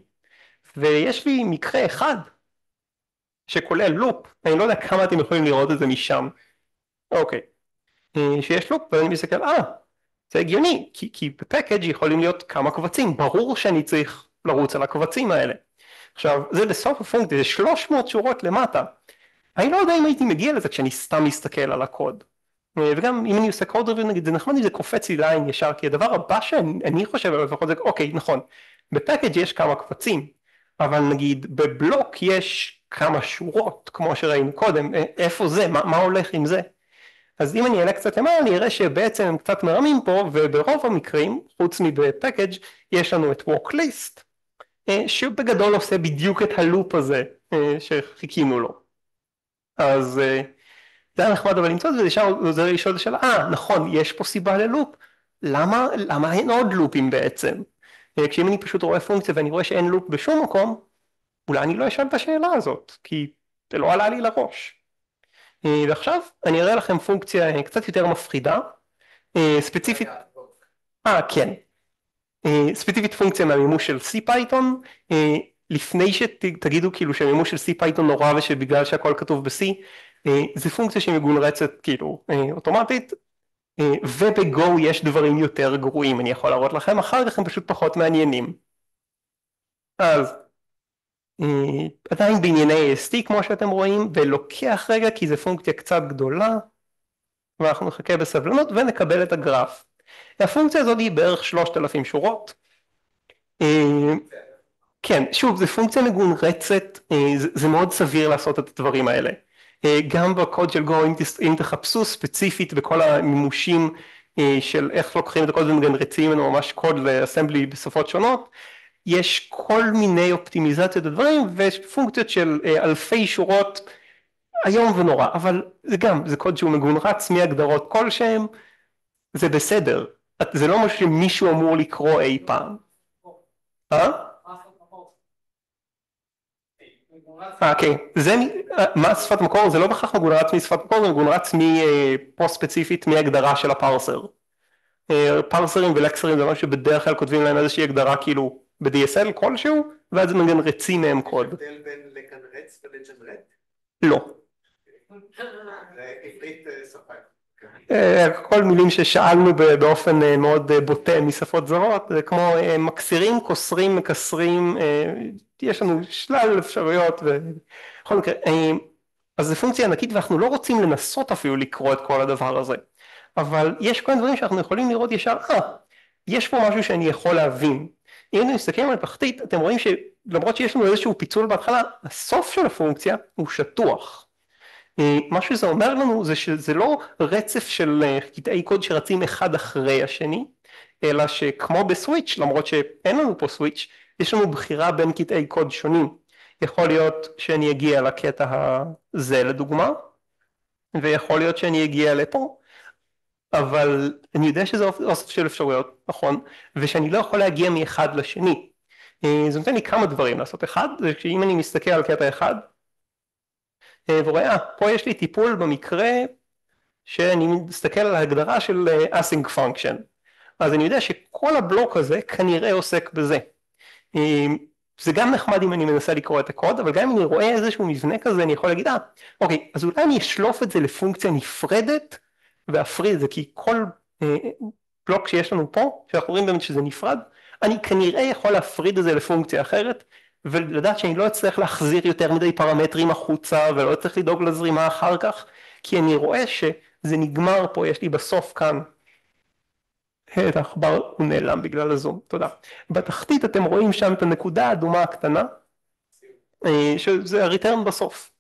Speaker 1: ויש לי מקרה אחד שכולל לופ, אני לא יודע כמה אתם יכולים לראות את זה משם. אוקיי. שיש לופ ואני מסתכל, זה הגיוני, כי בפקאג' יכולים להיות כמה קבצים, ברור שאני צריך לרוץ על הקבצים האלה. עכשיו, זה בסוף הפונקציה, זה 300 שורות למטה. אני לא יודע אם הייתי מגיע לזה כשאני סתם מסתכל על הקוד. וגם אם אני עושה קוד ריוויו, נגיד, זה נחמד אם זה קופץ לי לעין ישר, כי הדבר הבא שאני חושב עליו לפחות זה, אוקיי, נכון, בפקאג' יש כמה קבצים, אבל נגיד בבלוק יש כמה שורות, כמו שראינו קודם, איפה זה, מה הולך עם זה? אז אם אני אעלה קצת למעלה, אני אראה שבעצם הם קצת מרמים פה, וברוב המקרים, חוץ מבפקאג' יש לנו את walk list, שבגדול עושה בדיוק את הלופ הזה שחיכינו לו. אז זה היה נחמד אבל למצוא את זה, וזה לשאול את השאלה, נכון, יש פה סיבה ללופ, למה אין עוד לופים בעצם? כשאם אני פשוט רואה פונקציה ואני רואה שאין לופ בשום מקום, אולי אני לא אשאל את השאלה הזאת, כי זה לא עלה לי לראש. ועכשיו אני אראה לכם פונקציה קצת יותר מפחידה, ספציפית, כן, ספציפית פונקציה מהמימוש של CPython, לפני שתגידו כאילו שהמימוש של CPython נורא ושבגלל שהכל כתוב ב-C, זה פונקציה שמגונרצת כאילו אוטומטית, ובגו יש דברים יותר גרועים, אני יכול להראות לכם, אחר כך הם פשוט פחות מעניינים. אז עדיין בענייני AST כמו שאתם רואים, ולוקח רגע כי זה פונקציה קצת גדולה, ואנחנו נחכה בסבלנות ונקבל את הגרף. הפונקציה הזאת היא בערך 3,000 שורות. כן, שוב, זה פונקציה מגונרצת, זה מאוד סביר לעשות את הדברים האלה. גם בקוד של גו, אם תחפשו ספציפית בכל המימושים של איך לוקחים את הקוד ומגנרצים ממנו ממש קוד לאסמבלי בשפות שונות, יש כל מיני אופטימיזציות לדברים, ויש פונקציות של אלפי שורות, היום ונורא, אבל זה גם, זה קוד שהוא מגונרץ מהגדרות כלשהם, זה בסדר, זה לא משהו שמישהו אמור לקרוא אי פעם. כן, מה שפת מקור? זה לא בכך מגונרץ משפת מקור, זה מגונרץ פה ספציפית מהגדרה של הפרסר. פרסרים ולקסרים זה מה שבדרך כלל כותבים להם איזושהי הגדרה כאילו ב-DSL כלשהו, ואז זה מגנרצים מהם קוד.
Speaker 2: יש הבדל בין לקנרץ ולג'נרט?
Speaker 1: לא.
Speaker 2: זה עברית שפה.
Speaker 1: כל מילים ששאלנו באופן מאוד בוטה משפות זרות, זה כמו מקסירים, קוסרים, מקסרים, יש לנו שלל אפשרויות, ובכל מקרה, אז זה פונקציה ענקית ואנחנו לא רוצים לנסות אפילו לקרוא את כל הדבר הזה, אבל יש כל דברים שאנחנו יכולים לראות ישר, יש פה משהו שאני יכול להבין. אם אתם מסתכלים על התחתית, אתם רואים שלמרות שיש לנו איזשהו פיצול בהתחלה, הסוף של הפונקציה הוא שטוח. מה שזה אומר לנו זה שזה לא רצף של קטעי קוד שרצים אחד אחרי השני, אלא שכמו בסוויץ', למרות שאין לנו פה סוויץ', יש לנו בחירה בין קטעי קוד שונים. יכול להיות שאני אגיע לקטע הזה לדוגמה, ויכול להיות שאני אגיע לפה, אבל אני יודע שזה אוסף של אפשרויות, נכון, ושאני לא יכול להגיע מאחד לשני. זה נותן לי כמה דברים לעשות. אחד, זה שאם אני מסתכל על קטע אחד, ורואה, פה יש לי טיפול במקרה שאני מסתכל על ההגדרה של async function. אז אני יודע שכל הבלוק הזה כנראה עוסק בזה. זה גם נחמד אם אני מנסה לקרוא את הקוד, אבל גם אם אני רואה איזשהו מבנה כזה, אני יכול להגיד, אוקיי, אז אולי אני אשלוף את זה לפונקציה נפרדת, ואפריד את זה, כי כל בלוק שיש לנו פה, שאנחנו רואים באמת שזה נפרד, אני כנראה יכול להפריד את זה לפונקציה אחרת, ולדעת שאני לא אצטרך להחזיר יותר מדי פרמטרים החוצה, ולא צריך לדאוג לזרימה אחר כך, כי אני רואה שזה נגמר פה, יש לי בסוף כאן, את העכבר הוא נעלם בגלל הזום, תודה. בתחתית אתם רואים שם את הנקודה האדומה הקטנה, שזה הריטרן בסוף.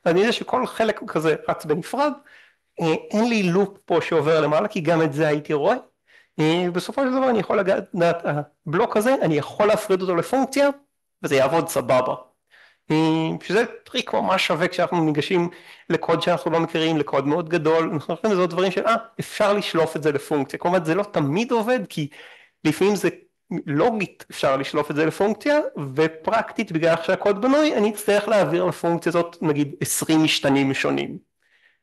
Speaker 1: אני יודע שכל חלק כזה רץ בנפרד, אין לי לופ פה שעובר למעלה, כי גם את זה הייתי רואה. בסופו של דבר אני יכול לדעת, הבלוק הזה, אני יכול להפריד אותו לפונקציה, וזה יעבוד סבבה. שזה טריק ממש שווה כשאנחנו ניגשים לקוד שאנחנו לא מכירים, לקוד מאוד גדול, אנחנו יכולים לזהות דברים של, אפשר לשלוף את זה לפונקציה. כלומר, זה לא תמיד עובד, כי לפעמים זה לוגית אפשר לשלוף את זה לפונקציה, ופרקטית בגלל שהקוד בנוי, אני אצטרך להעביר לפונקציה הזאת, נגיד 20 משתנים שונים,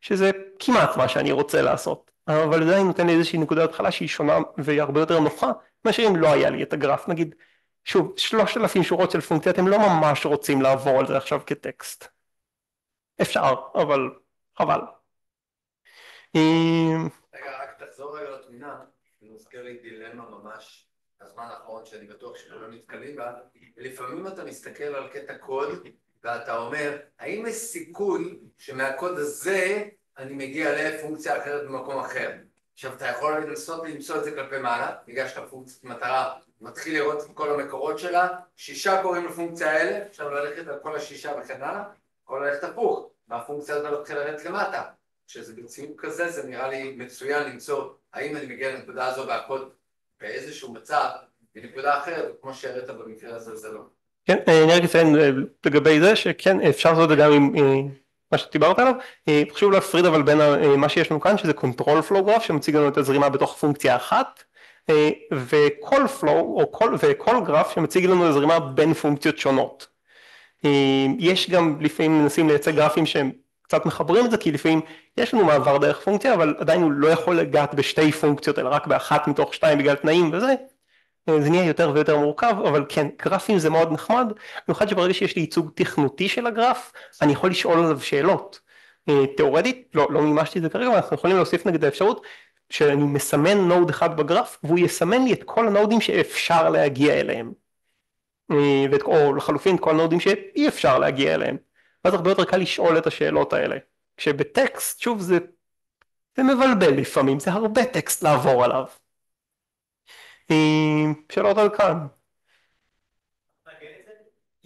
Speaker 1: שזה כמעט מה שאני רוצה לעשות. אבל עדיין נותן לי איזושהי נקודת התחלה שהיא שונה והיא הרבה יותר נוחה, מאשר אם לא היה לי את הגרף, נגיד, שוב, 3,000 שורות של פונקציה, אתם לא ממש רוצים לעבור על זה עכשיו כטקסט. אפשר, אבל חבל.
Speaker 2: רגע, רק תחזור רגע לתמונה, אני מזכיר לי דילמה ממש בזמן האחרון שאני בטוח שלא נתקלים בה, ולפעמים אתה מסתכל על קטע קוד, ואתה אומר, האם יש סיכוי שמהקוד הזה אני מגיע לפונקציה אחרת במקום אחר? עכשיו, אתה יכול לנסות למצוא את זה כלפי מעלה, ניגש לפונקציית מטרה, מתחיל לראות את כל המקורות שלה, 6 קוראים לפונקציה האלה, אפשר ללכת על כל ה6 וכן הלאה, יכול ללכת הפוך, והפונקציה הזאת מתחיל לרדת למטה. כשזה בציור כזה, זה נראה לי מצוין למצוא האם אני מגיע לנקודה הזו והקוד באיזשהו מצב, בנקודה אחרת, כמו שהראית במקרה הזה, זה לא.
Speaker 1: כן, אני רק אציין לגבי זה, שכן, אפשר לעשות את זה גם עם מה שדיברת עליו, חשוב להפריד אבל בין מה שיש לנו כאן, שזה control flow graph, שמציג לנו את הזרימה בתוך פונקציה אחת, וכל flow, וכל גרף שמציג לנו את הזרימה בין פונקציות שונות. יש גם לפעמים מנסים לייצג גרפים שהם קצת מחברים את זה, כי לפעמים יש לנו מעבר דרך פונקציה, אבל עדיין הוא לא יכול לגעת בשתי פונקציות, אלא רק באחת מתוך 2 בגלל תנאים וזה, זה נהיה יותר ויותר מורכב, אבל כן, גרפים זה מאוד נחמד, במיוחד שברגע שיש לי ייצוג תכנותי של הגרף, אני יכול לשאול עליו שאלות. תיאורטית, לא מימשתי את זה כרגע, אבל אנחנו יכולים להוסיף נגד האפשרות, שאני מסמן נוד אחד בגרף, והוא יסמן לי את כל הנודים שאפשר להגיע אליהם. או לחלופין את כל הנודים שאי אפשר להגיע אליהם. ואז הרבה יותר קל לשאול את השאלות האלה. כשבטקסט, שוב, זה מבלבל לפעמים, זה הרבה טקסט לעבור עליו. שאלות על כאן.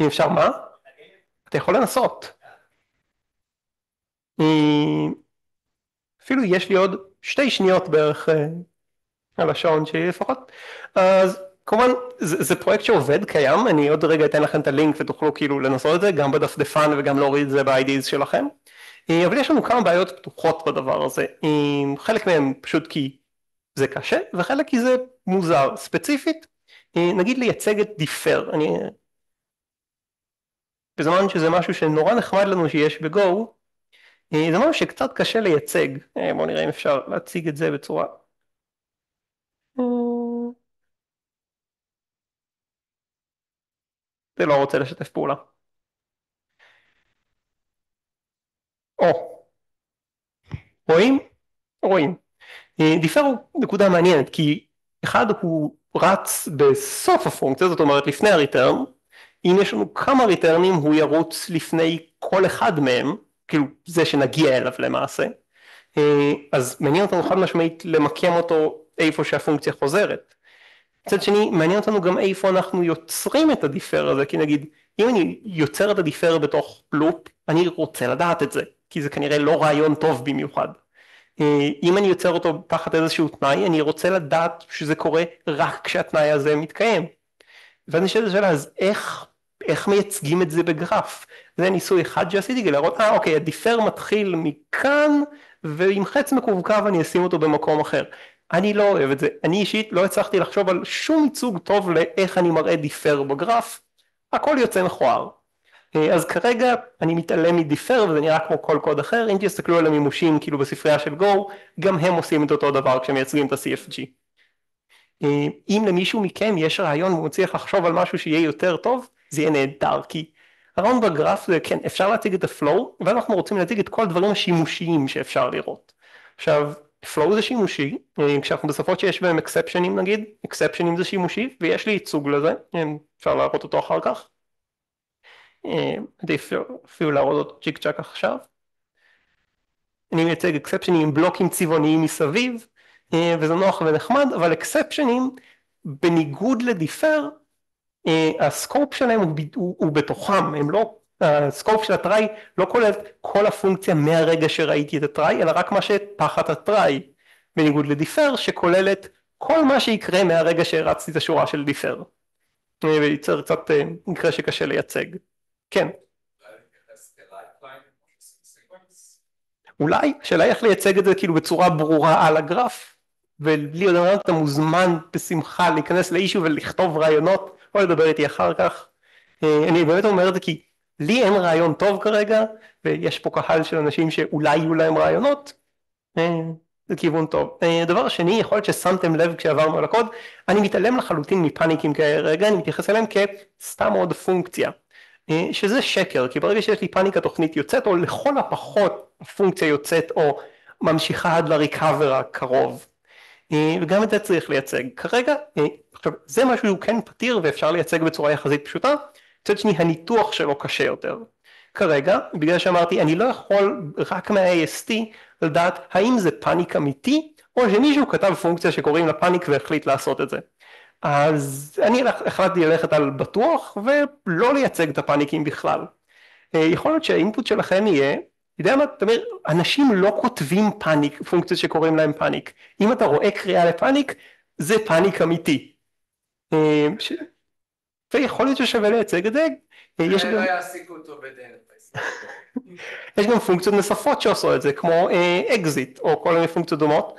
Speaker 1: אם אפשר מה? אתה יכול לנסות. אפילו יש לי עוד 2 שניות בערך על השעון שלי לפחות. אז כמובן זה פרויקט שעובד, קיים, אני עוד רגע אתן לכם את הלינק ותוכלו כאילו לנסות את זה, גם בדפדפן וגם להוריד את זה ב-IDs שלכם. אבל יש לנו כמה בעיות פתוחות בדבר הזה. חלק מהם פשוט כי זה קשה, וחלק כי זה מוזר. ספציפית, נגיד לייצג את דיפר. בזמן שזה משהו שנורא נחמד לנו שיש בגו, זה משהו שקצת קשה לייצג. בואו נראה אם אפשר להציג את זה בצורה... זה לא רוצה לשתף פעולה. רואים? רואים. דיפר הוא נקודה מעניינת, כי אחד הוא רץ בסוף הפונקציה, זאת אומרת לפני הריטרן, אם יש לנו כמה ריטרנים הוא ירוץ לפני כל אחד מהם, כאילו זה שנגיע אליו למעשה, אז מעניין אותנו חד משמעית למקם אותו איפה שהפונקציה חוזרת. מצד שני, מעניין אותנו גם איפה אנחנו יוצרים את הדיפר הזה, כי נגיד, אם אני יוצר את הדיפר בתוך לופ, אני רוצה לדעת את זה, כי זה כנראה לא רעיון טוב במיוחד. אם אני יוצר אותו תחת איזשהו תנאי, אני רוצה לדעת שזה קורה רק כשהתנאי הזה מתקיים. ואז נשאלת השאלה, אז איך מייצגים את זה בגרף? זה ניסוי אחד שעשיתי, כדי להראות, אוקיי, הדיפר מתחיל מכאן, ועם חץ מקווקו אני אשים אותו במקום אחר. אני לא אוהב את זה, אני אישית לא הצלחתי לחשוב על שום ייצוג טוב לאיך אני מראה דיפר בגרף, הכל יוצא מכוער. אז כרגע אני מתעלם מדיפר וזה נראה כמו כל קוד אחר, אם תסתכלו על המימושים כאילו בספרייה של גו, גם הם עושים את אותו דבר כשמייצגים את ה-CFG. אם למישהו מכם יש רעיון והוא מצליח לחשוב על משהו שיהיה יותר טוב, זה יהיה נהדר, כי הרעיון בגרף זה כן, אפשר להציג את הפלואו, ואנחנו רוצים להציג את כל הדברים השימושיים שאפשר לראות. עכשיו, פלואו זה שימושי, כשאנחנו בשפות שיש בהם אקספשנים נגיד, אקספשנים זה שימושי, ויש לי ייצוג לזה, אפשר להראות אותו אחר כך. עדיף אפילו להראות אותו צ'יק צ'ק עכשיו. אני מייצג אקספשנים עם בלוקים צבעוניים מסביב, וזה נוח ונחמד, אבל אקספשנים, בניגוד לדיפר, הסקופ שלהם הוא בתוכם, הם לא, הסקופ של הטריי לא כולל כל הפונקציה מהרגע שראיתי את הטריי, אלא רק מה שתחת הטריי, בניגוד לדיפר שכוללת כל מה שיקרה מהרגע שהרצתי את השורה של דיפר, וייצר קצת מקרה שקשה לייצג. כן. אולי, השאלה איך לייצג את זה כאילו בצורה ברורה על הגרף, ולי עוד אמרת, אתה מוזמן בשמחה להיכנס לאישו ולכתוב רעיונות, או לדבר איתי אחר כך. אני באמת אומר את זה כי לי אין רעיון טוב כרגע, ויש פה קהל של אנשים שאולי יהיו להם רעיונות, זה כיוון טוב. דבר שני, יכול להיות ששמתם לב כשעברנו על הקוד, אני מתעלם לחלוטין מפאניקים כרגע, אני מתייחס אליהם כסתם עוד פונקציה. שזה שקר, כי ברגע שיש לי פאניקה תוכנית יוצאת, או לכל הפחות הפונקציה יוצאת, או ממשיכה עד לריקאבר הקרוב. וגם את זה צריך לייצג. כרגע, עכשיו, זה משהו שהוא כן פתיר, ואפשר לייצג בצורה יחסית פשוטה, מצד שני, הניתוח שלו קשה יותר. כרגע, בגלל שאמרתי, אני לא יכול רק מה-AST לדעת האם זה פאניק אמיתי, או שמישהו כתב פונקציה שקוראים לה פאניק והחליט לעשות את זה. אז אני החלטתי ללכת על בטוח ולא לייצג את הפאניקים בכלל. יכול להיות שהאינפוט שלכם יהיה, יודע מה, תאמר, אנשים לא כותבים פאניק, פונקציות שקוראים להם פאניק. אם אתה רואה קריאה לפאניק, זה פאניק אמיתי. ויכול להיות ששווה לייצג את זה.
Speaker 2: לא יעסיקו אותו בדרך.
Speaker 1: יש גם פונקציות נוספות שעושות את זה, כמו אקזיט, או כל מיני פונקציות דומות,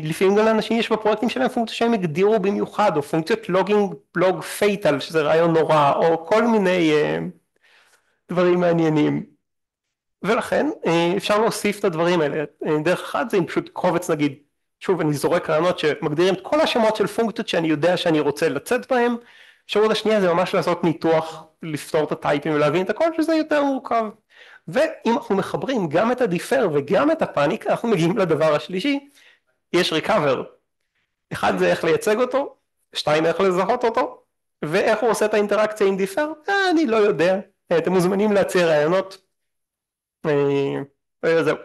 Speaker 1: לפעמים גם לאנשים יש בפרויקטים שלהם פונקציות שהם הגדירו במיוחד, או פונקציות לוג פייטל, שזה רעיון נורא, או כל מיני דברים מעניינים. ולכן אפשר להוסיף את הדברים האלה. דרך אחת זה עם פשוט קובץ נגיד, שוב אני זורק רעיונות שמגדירים את כל השמות של פונקציות שאני יודע שאני רוצה לצאת בהם. אפשרות השנייה זה ממש לעשות ניתוח, לפתור את הטייפים ולהבין את הכל, שזה יותר מורכב. ואם אנחנו מחברים גם את הדיפר וגם את הפאניק, אנחנו מגיעים לדבר השלישי, יש ריקאבר. אחד זה איך לייצג אותו, שתיים איך לזהות אותו, ואיך הוא עושה את האינטראקציה עם דיפר, אני לא יודע, אתם מוזמנים להציע רעיונות, זהו.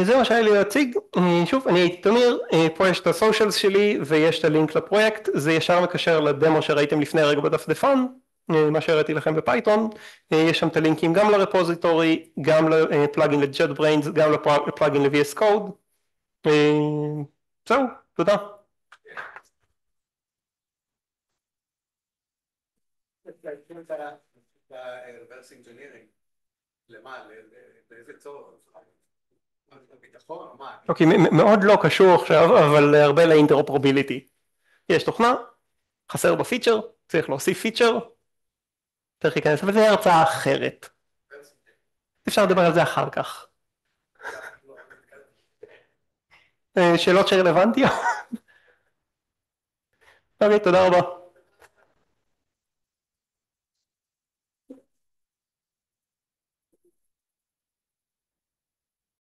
Speaker 1: זה מה שהיה לי להציג, שוב אני הייתי תמיר, פה יש את הסושיאלס שלי ויש את הלינק לפרויקט, זה ישר מקשר לדמו שראיתם לפני רגע בדף דפן, מה שהראיתי לכם בפייתון, יש שם את הלינקים גם לרפוזיטורי, גם לפלאגין לג'ט-בריינס, גם לפלאגין ל-VS Code, זהו, תודה.
Speaker 3: reverse engineering, למה? לאיזה צורך? ביטחון? מה?
Speaker 1: אוקיי, מאוד לא קשור עכשיו, אבל הרבה לאינטרופרביליטי. יש תוכנה, חסר בפיצ'ר, צריך להוסיף פיצ'ר, צריך להיכנס, אבל זה הרצאה אחרת. אפשר לדבר על זה אחר כך. שאלות שרלוונטיות? אוקיי, תודה רבה.